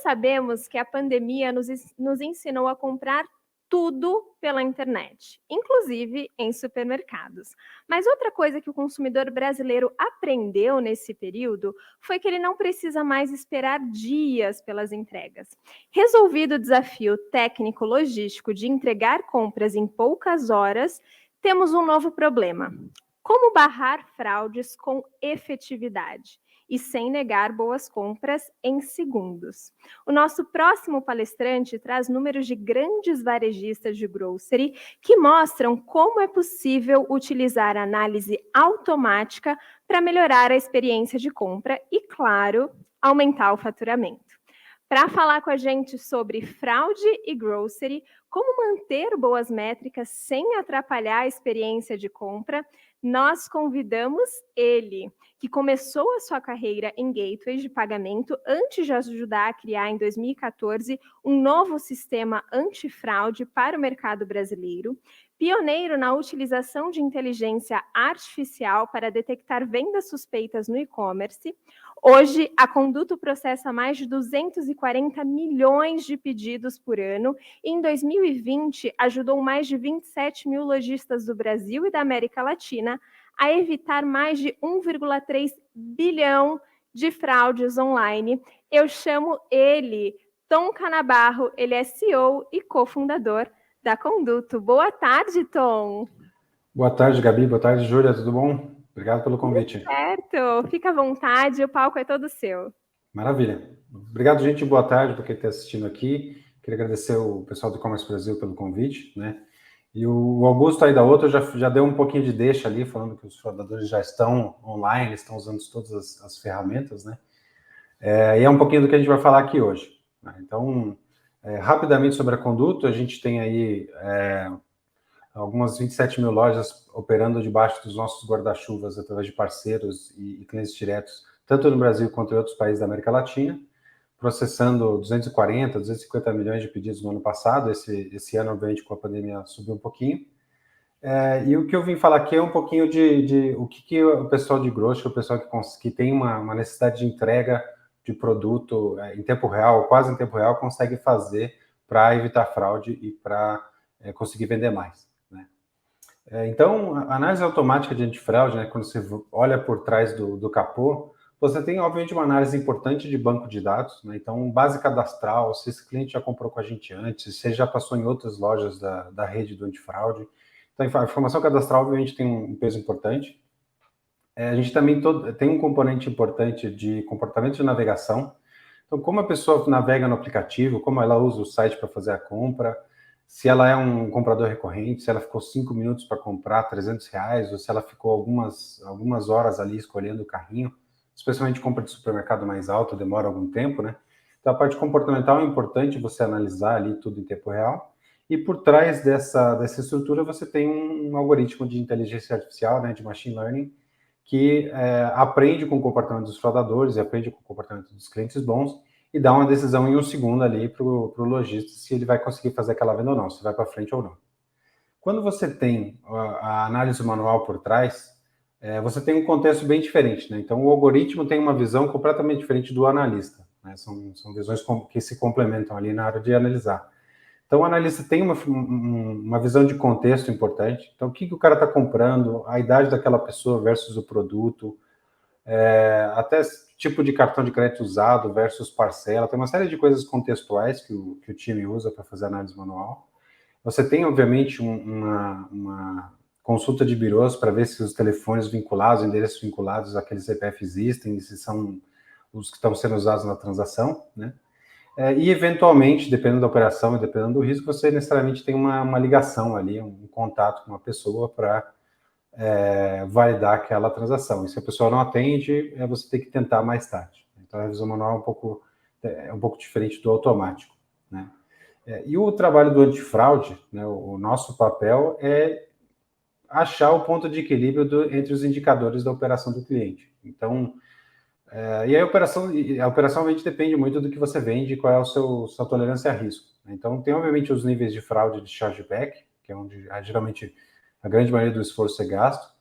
sabemos que a pandemia nos ensinou a comprar tudo pela internet, inclusive em supermercados. Mas outra coisa que o consumidor brasileiro aprendeu nesse período foi que ele não precisa mais esperar dias pelas entregas. Resolvido o desafio técnico-logístico de entregar compras em poucas horas, temos um novo problema: como barrar fraudes com efetividade e sem negar boas compras em segundos. O nosso próximo palestrante traz números de grandes varejistas de grocery que mostram como é possível utilizar análise automática para melhorar a experiência de compra e, claro, aumentar o faturamento. Para falar com a gente sobre fraude e grocery, como manter boas métricas sem atrapalhar a experiência de compra, nós convidamos ele, que começou a sua carreira em gateways de pagamento antes de ajudar a criar, em 2014, um novo sistema antifraude para o mercado brasileiro, pioneiro na utilização de inteligência artificial para detectar vendas suspeitas no e-commerce. Hoje, a Conduto processa mais de 240 milhões de pedidos por ano e, em 2020, ajudou mais de 27 mil lojistas do Brasil e da América Latina a evitar mais de 1,3 bilhão de fraudes online. Eu chamo ele, Tom Canabarro, ele é CEO e cofundador da Conduto. Boa tarde, Tom. Boa tarde, Gabi. Boa tarde, Júlia. Tudo bom? Obrigado pelo convite. Tudo certo. Fica à vontade, o palco é todo seu. Maravilha. Obrigado, gente. Boa tarde para quem está assistindo aqui. Queria agradecer o pessoal do E-Commerce Brasil pelo convite, né? E o Augusto aí da outra já deu um pouquinho de deixa ali, falando que os fraudadores já estão online, estão usando todas as ferramentas, né? E é um pouquinho do que a gente vai falar aqui hoje, né? Então, rapidamente sobre a Conduto, a gente tem aí algumas 27 mil lojas operando debaixo dos nossos guarda-chuvas através de parceiros e clientes diretos, tanto no Brasil quanto em outros países da América Latina, processando 240, 250 milhões de pedidos no ano passado. Esse ano, obviamente, com a pandemia, subiu um pouquinho. E o que eu vim falar aqui é um pouquinho de o que o pessoal de grocery, o pessoal que tem uma necessidade de entrega de produto em tempo real, quase em tempo real, consegue fazer para evitar fraude e para conseguir vender mais. Então, a análise automática de antifraude, né, quando você olha por trás do capô, você tem, obviamente, uma análise importante de banco de dados, né? Então, base cadastral, se esse cliente já comprou com a gente antes, se já passou em outras lojas da rede do antifraude. Então, a informação cadastral, obviamente, tem um peso importante. A gente também tem um componente importante de comportamento de navegação. Então, como a pessoa navega no aplicativo, como ela usa o site para fazer a compra, se ela é um comprador recorrente, se ela ficou 5 minutos para comprar R$300, ou se ela ficou algumas horas ali escolhendo o carrinho, especialmente compra de supermercado mais alto, demora algum tempo, né? Então, a parte comportamental é importante você analisar ali tudo em tempo real. E por trás dessa estrutura, você tem um algoritmo de inteligência artificial, né, de machine learning, que aprende com o comportamento dos fraudadores, aprende com o comportamento dos clientes bons, e dá uma decisão em um segundo ali para o lojista se ele vai conseguir fazer aquela venda ou não, se vai para frente ou não. Quando você tem a análise manual por trás, você tem um contexto bem diferente, né? Então, o algoritmo tem uma visão completamente diferente do analista, né? São visões que se complementam ali na hora de analisar. Então, o analista tem uma visão de contexto importante. Então, o que o cara está comprando, a idade daquela pessoa versus o produto, até tipo de cartão de crédito usado versus parcela, tem uma série de coisas contextuais que o time usa para fazer análise manual. Você tem, obviamente, uma consulta de birôs para ver se os telefones vinculados, endereços vinculados àquele CPF existem, se são os que estão sendo usados na transação, né? E, eventualmente, dependendo da operação e dependendo do risco, você necessariamente tem uma ligação ali, um contato com uma pessoa para validar aquela transação. E se a pessoa não atende, você tem que tentar mais tarde. Então, a revisão manual é um pouco diferente do automático, né? E o trabalho do antifraude, né, o nosso papel é achar o ponto de equilíbrio entre os indicadores da operação do cliente. Então, e a operação obviamente depende muito do que você vende, qual é a sua tolerância a risco. Então, tem obviamente os níveis de fraude de chargeback, que é onde geralmente a grande maioria do esforço é gasto.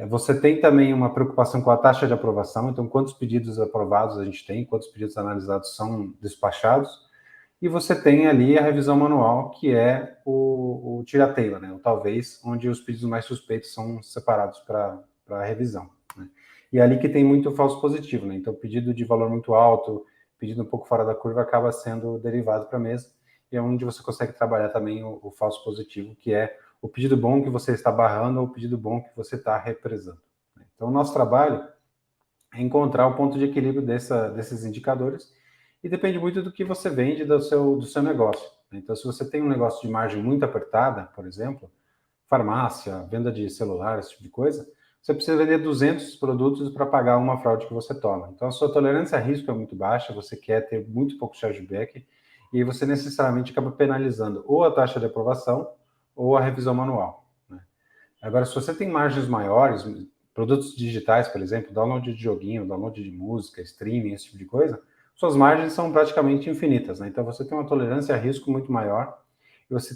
Você tem também uma preocupação com a taxa de aprovação, então quantos pedidos aprovados a gente tem, quantos pedidos analisados são despachados, e você tem ali a revisão manual, que é o tira-teima, né? Ou talvez, onde os pedidos mais suspeitos são separados para revisão, né? E é ali que tem muito falso positivo, né? Então, pedido de valor muito alto, pedido um pouco fora da curva, acaba sendo derivado para a mesa, e é onde você consegue trabalhar também o falso positivo, que é o pedido bom que você está barrando ou o pedido bom que você está represando. Então, o nosso trabalho é encontrar o ponto de equilíbrio desses indicadores, e depende muito do que você vende do seu negócio. Então, se você tem um negócio de margem muito apertada, por exemplo, farmácia, venda de celular, esse tipo de coisa, você precisa vender 200 produtos para pagar uma fraude que você toma. Então, a sua tolerância a risco é muito baixa, você quer ter muito pouco chargeback, e você necessariamente acaba penalizando ou a taxa de aprovação ou a revisão manual, né? Agora, se você tem margens maiores, produtos digitais, por exemplo, download de joguinho, download de música, streaming, esse tipo de coisa, suas margens são praticamente infinitas, né? Então, você tem uma tolerância a risco muito maior, e você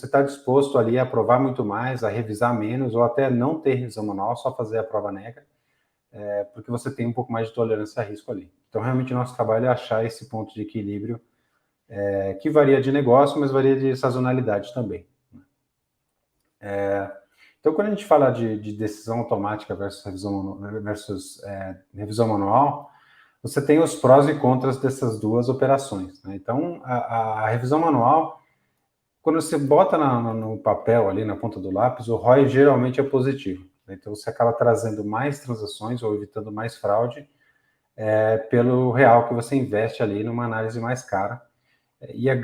está disposto ali a aprovar muito mais, a revisar menos, ou até não ter revisão manual, só fazer a prova nega, porque você tem um pouco mais de tolerância a risco ali. Então, realmente, o nosso trabalho é achar esse ponto de equilíbrio, que varia de negócio, mas varia de sazonalidade também. Então, quando a gente fala de decisão automática versus revisão manual, você tem os prós e contras dessas duas operações, né? Então, a revisão manual, quando você bota no papel ali, na ponta do lápis, o ROI geralmente é positivo, né? Então, você acaba trazendo mais transações ou evitando mais fraude pelo real que você investe ali numa análise mais cara. E o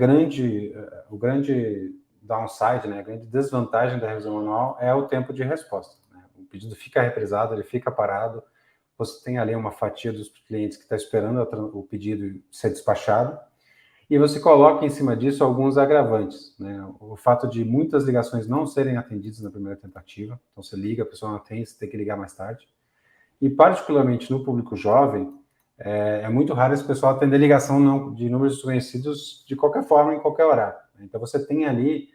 grande downside, né, a grande desvantagem da revisão manual é o tempo de resposta, né? O pedido fica represado, ele fica parado, você tem ali uma fatia dos clientes que está esperando o pedido ser despachado, e você coloca em cima disso alguns agravantes, né? O fato de muitas ligações não serem atendidas na primeira tentativa, então você liga, a pessoa não atende, você tem que ligar mais tarde. E particularmente no público jovem, é muito raro esse pessoal atender ligação de números desconhecidos de qualquer forma, em qualquer horário. Então você tem ali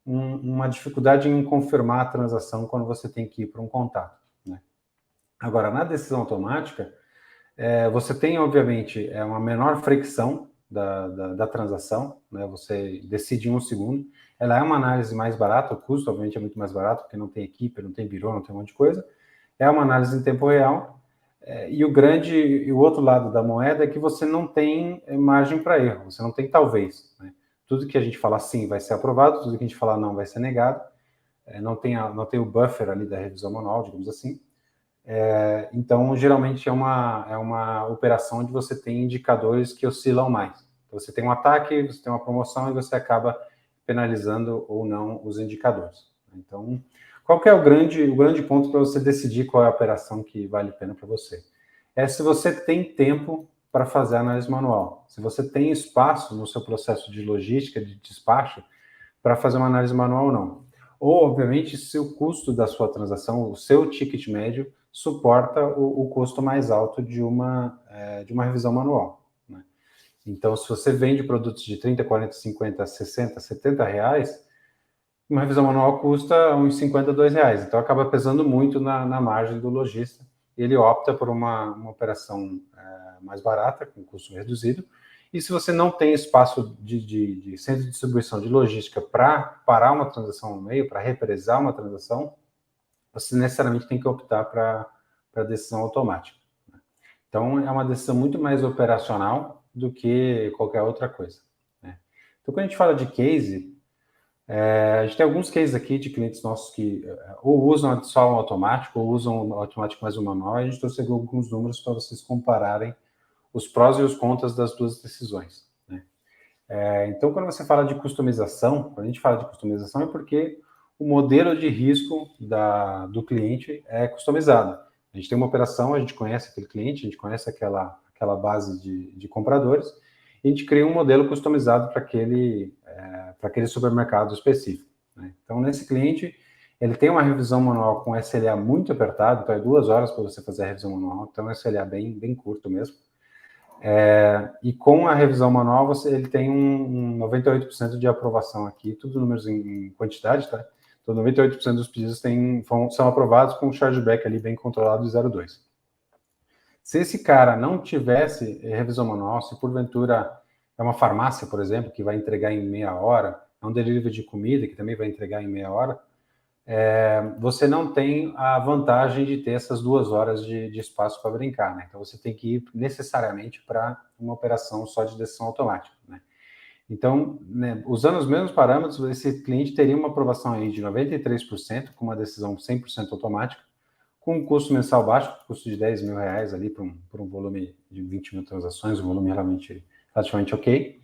uma dificuldade em confirmar a transação quando você tem que ir para um contato, né? Agora, na decisão automática, você tem, obviamente, uma menor fricção da transação, né? Você decide em um segundo. Ela é uma análise mais barata, o custo, obviamente, é muito mais barato, porque não tem equipe, não tem birô, não tem um monte de coisa. É uma análise em tempo real. E o outro lado da moeda é que você não tem margem para erro, você não tem talvez, né? Tudo que a gente fala sim vai ser aprovado, tudo que a gente fala não vai ser negado. Não tem o buffer ali da revisão manual, digamos assim. Então, geralmente é uma operação onde você tem indicadores que oscilam mais. Então, você tem um ataque, você tem uma promoção e você acaba penalizando ou não os indicadores. Então, qual que é o grande ponto para você decidir qual é a operação que vale a pena para você? É se você tem tempo para fazer a análise manual. Se você tem espaço no seu processo de logística, de despacho, para fazer uma análise manual ou não. Ou, obviamente, se o custo da sua transação, o seu ticket médio, suporta o custo mais alto de uma revisão manual, né? Então, se você vende produtos de 30, 40, 50, 60, 70 reais, uma revisão manual custa uns 52 reais. Então, acaba pesando muito na margem do lojista. Ele opta por uma operação mais barata, com custo reduzido. E se você não tem espaço de centro de distribuição de logística para parar uma transação no meio, para represar uma transação, você necessariamente tem que optar para a decisão automática, né? Então, é uma decisão muito mais operacional do que qualquer outra coisa, né? Então, quando a gente fala de case, a gente tem alguns cases aqui de clientes nossos que ou usam só o automático, ou usam o automático mais o manual. A gente trouxe aqui alguns números para vocês compararem os prós e os contras das duas decisões, né? Então, quando você fala de customização, quando a gente fala de customização é porque o modelo de risco do cliente é customizado. A gente tem uma operação, a gente conhece aquele cliente, a gente conhece aquela base de compradores, e a gente cria um modelo customizado para aquele supermercado específico, né? Então, nesse cliente, ele tem uma revisão manual com SLA muito apertado, então é 2 horas para você fazer a revisão manual, então é um SLA bem curto mesmo. E com a revisão manual, ele tem um 98% de aprovação aqui, tudo números em quantidade, tá? Então, 98% dos pedidos são aprovados com um chargeback ali bem controlado de 0,2. Se esse cara não tivesse revisão manual, se porventura é uma farmácia, por exemplo, que vai entregar em meia hora, é um delivery de comida que também vai entregar em meia hora, você não tem a vantagem de ter essas 2 horas de espaço para brincar, né? Então, você tem que ir necessariamente para uma operação só de decisão automática, né? Então, né, usando os mesmos parâmetros, esse cliente teria uma aprovação aí de 93%, com uma decisão 100% automática, com um custo mensal baixo, custo de R$10 mil ali para um volume de 20 mil transações, um volume relativamente ok.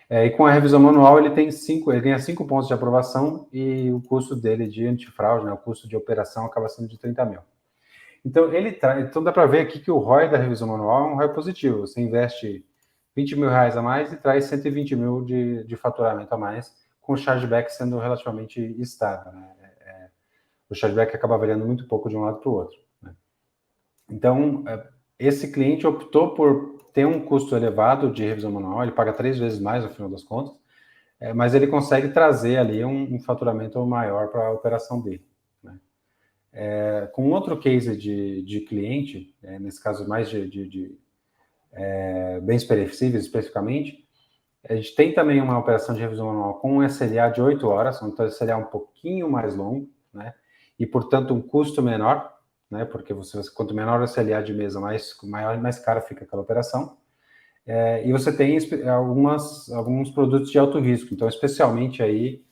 E com a revisão manual, ele ganha 5 pontos de aprovação e o custo dele de antifraude, né, o custo de operação, acaba sendo de 30 mil. Então dá para ver aqui que o ROI da revisão manual é um ROI positivo. Você investe R$20 mil a mais e traz 120 mil de faturamento a mais, com o chargeback sendo relativamente estável, né? O chargeback acaba variando muito pouco de um lado para o outro, né? Então, esse cliente optou por ter um custo elevado de revisão manual, ele paga 3 vezes mais no final das contas, mas ele consegue trazer ali um faturamento maior para a operação dele, né? Com outro case de cliente, nesse caso mais de bens perecíveis especificamente, a gente tem também uma operação de revisão manual com um SLA de 8 horas, então um SLA um pouquinho mais longo, né? E, portanto, um custo menor, né? Porque quanto menor o SLA de mesa, mais cara fica aquela operação. E você tem alguns produtos de alto risco, então, especialmente aí,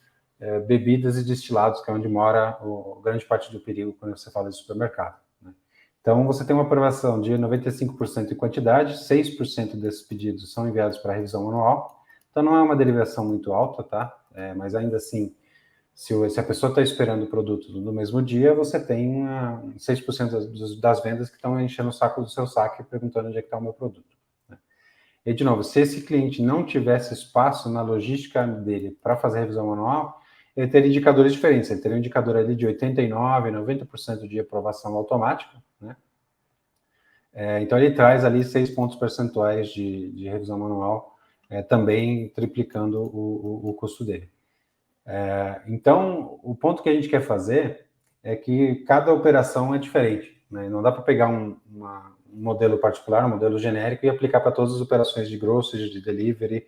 bebidas e destilados, que é onde mora grande parte do perigo quando você fala de supermercado, né? Então, você tem uma aprovação de 95% em quantidade, 6% desses pedidos são enviados para revisão manual, então não é uma derivação muito alta, tá? Mas ainda assim, se a pessoa está esperando o produto no mesmo dia, você tem 6% das vendas que estão enchendo o saco do seu saque perguntando onde é que está o meu produto, né? E, de novo, se esse cliente não tivesse espaço na logística dele para fazer revisão manual, ele teria indicadores diferentes. Ele teria um indicador ali de 89%, 90% de aprovação automática, né? Então, ele traz ali 6 pontos percentuais de revisão manual, também triplicando o custo dele. Então, o ponto que a gente quer fazer é que cada operação é diferente, né? Não dá para pegar um modelo particular, um modelo genérico e aplicar para todas as operações de grocery, de delivery,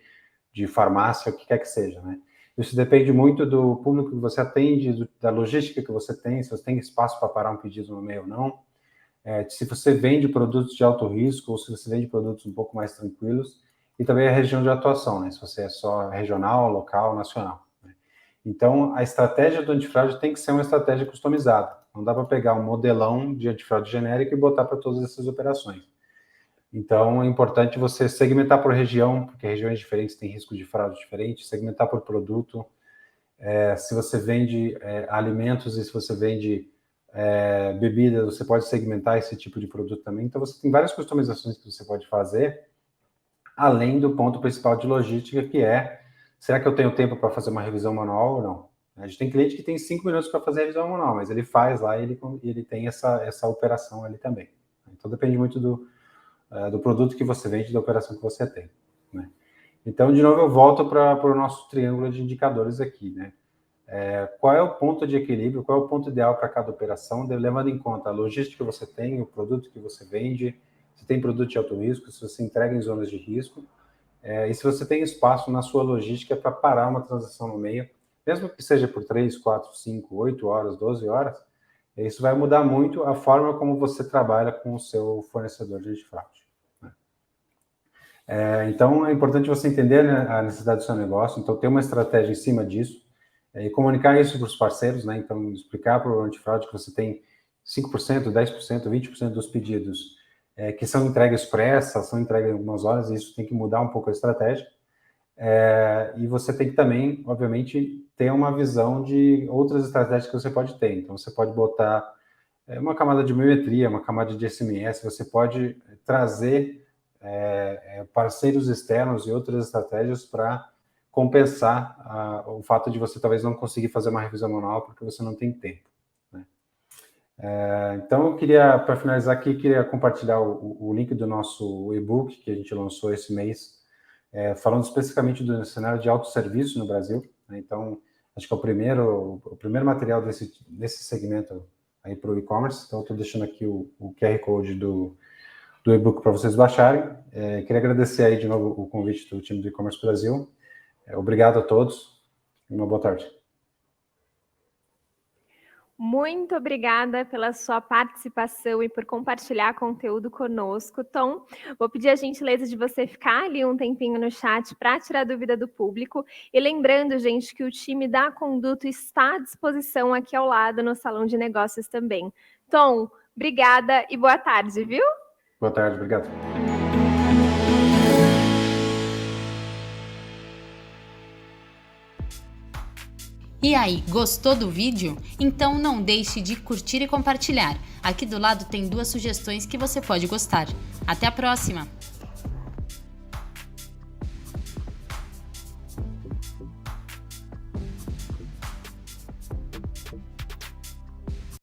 de farmácia, o que quer que seja, né? Isso depende muito do público que você atende, da logística que você tem, se você tem espaço para parar um pedido no meio ou não, se você vende produtos de alto risco ou se você vende produtos um pouco mais tranquilos, e também a região de atuação, né? Se você é só regional, local, nacional. Então, a estratégia do antifraude tem que ser uma estratégia customizada. Não dá para pegar um modelão de antifraude genérico e botar para todas essas operações. Então, é importante você segmentar por região, porque regiões diferentes têm risco de fraude diferente, segmentar por produto. Se você vende alimentos e se você vende bebidas, você pode segmentar esse tipo de produto também. Então, você tem várias customizações que você pode fazer, além do ponto principal de logística, que será que eu tenho tempo para fazer uma revisão manual ou não? A gente tem cliente que tem 5 minutos para fazer a revisão manual, mas ele faz lá e ele tem essa operação ali também. Então, depende muito do produto que você vende e da operação que você tem, né? Então, de novo, eu volto para o nosso triângulo de indicadores aqui, né? Qual é o ponto de equilíbrio, qual é o ponto ideal para cada operação, levando em conta a logística que você tem, o produto que você vende, se tem produto de alto risco, se você entrega em zonas de risco, e se você tem espaço na sua logística para parar uma transação no meio, mesmo que seja por 3, 4, 5, 8 horas, 12 horas, isso vai mudar muito a forma como você trabalha com o seu fornecedor de antifraude, né? Então, é importante você entender, né, a necessidade do seu negócio, então ter uma estratégia em cima disso, e comunicar isso para os parceiros, né? Então, explicar para o antifraude que você tem 5%, 10%, 20% dos pedidos que são entregas expressas, são entregas em algumas horas, e isso tem que mudar um pouco a estratégia. E você tem que também, obviamente, ter uma visão de outras estratégias que você pode ter. Então, você pode botar uma camada de biometria, uma camada de SMS, você pode trazer parceiros externos e outras estratégias para compensar o fato de você talvez não conseguir fazer uma revisão manual porque você não tem tempo, né? Então, eu queria, para finalizar aqui, queria compartilhar o link do nosso e-book que a gente lançou esse mês, falando especificamente do cenário de autosserviço no Brasil, né? Então, acho que é o primeiro material desse segmento aí para o e-commerce. Então, estou deixando aqui o QR Code do e-book para vocês baixarem. Queria agradecer aí de novo o convite do time do E-Commerce Brasil. Obrigado a todos e uma boa tarde. Muito obrigada pela sua participação e por compartilhar conteúdo conosco. Tom, vou pedir a gentileza de você ficar ali um tempinho no chat para tirar dúvida do público. E lembrando, gente, que o time da Conduto está à disposição aqui ao lado no Salão de Negócios também. Tom, obrigada e boa tarde, viu? Boa tarde, obrigado. E aí, gostou do vídeo? Então não deixe de curtir e compartilhar. Aqui do lado tem 2 sugestões que você pode gostar. Até a próxima!